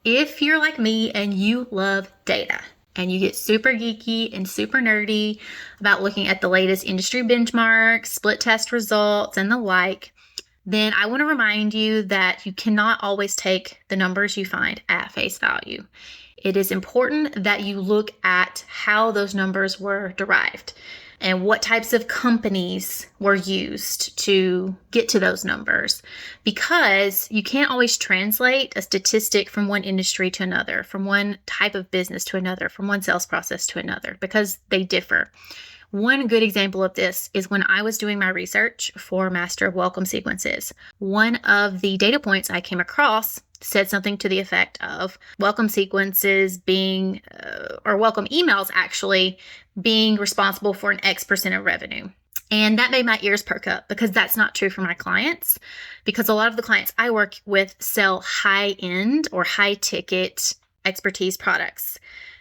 if you're like me and you love data and you get super geeky and super nerdy about looking at the latest industry benchmarks, split test results, and the like, then I want to remind you that you cannot always take the numbers you find at face value. It is important that you look at how those numbers were derived and what types of companies were used to get to those numbers, because you can't always translate a statistic from one industry to another, from one type of business to another, from one sales process to another, because they differ. One good example of this is when I was doing my research for Master of Welcome Sequences. One of the data points I came across said something to the effect of welcome sequences being, or welcome emails actually, being responsible for an X% of revenue. And that made my ears perk up, because that's not true for my clients, because a lot of the clients I work with sell high-end or high-ticket expertise products.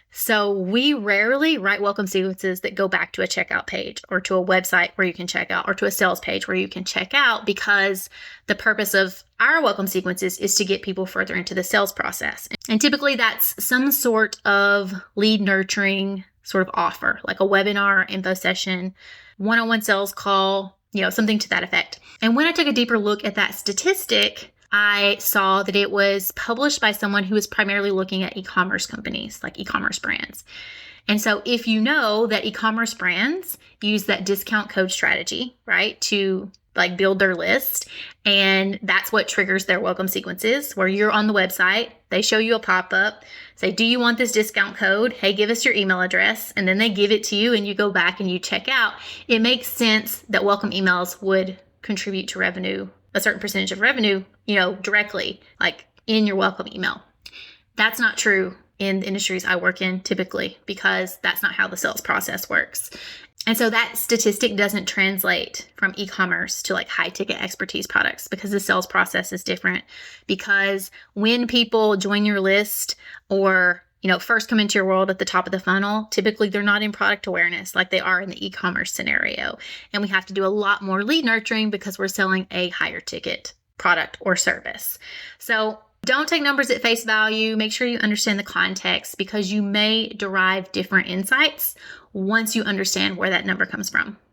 So we rarely write welcome sequences that go back to a checkout page or to a website where you can check out or to a sales page where you can check out, because the purpose of our welcome sequences is to get people further into the sales process. And typically that's some sort of lead nurturing sort of offer, like a webinar, info session, one-on-one sales call, something to that effect. And when I took a deeper look at that statistic, I saw that it was published by someone who is primarily looking at e-commerce companies, like e-commerce brands. And so if you know that e-commerce brands use that discount code strategy, right, to build their list, and that's what triggers their welcome sequences, where you're on the website, they show you a pop-up, say, do you want this discount code? Hey, give us your email address. And then they give it to you and you go back and you check out. It makes sense that welcome emails would contribute to revenue, a certain percentage of revenue, directly, like in your welcome email. That's not true in the industries I work in typically, because that's not how the sales process works. And so that statistic doesn't translate from e-commerce to high ticket expertise products, because the sales process is different. Because when people join your list or first come into your world at the top of the funnel, typically they're not in product awareness like they are in the e-commerce scenario. And we have to do a lot more lead nurturing because we're selling a higher ticket product or service. So don't take numbers at face value. Make sure you understand the context, because you may derive different insights once you understand where that number comes from.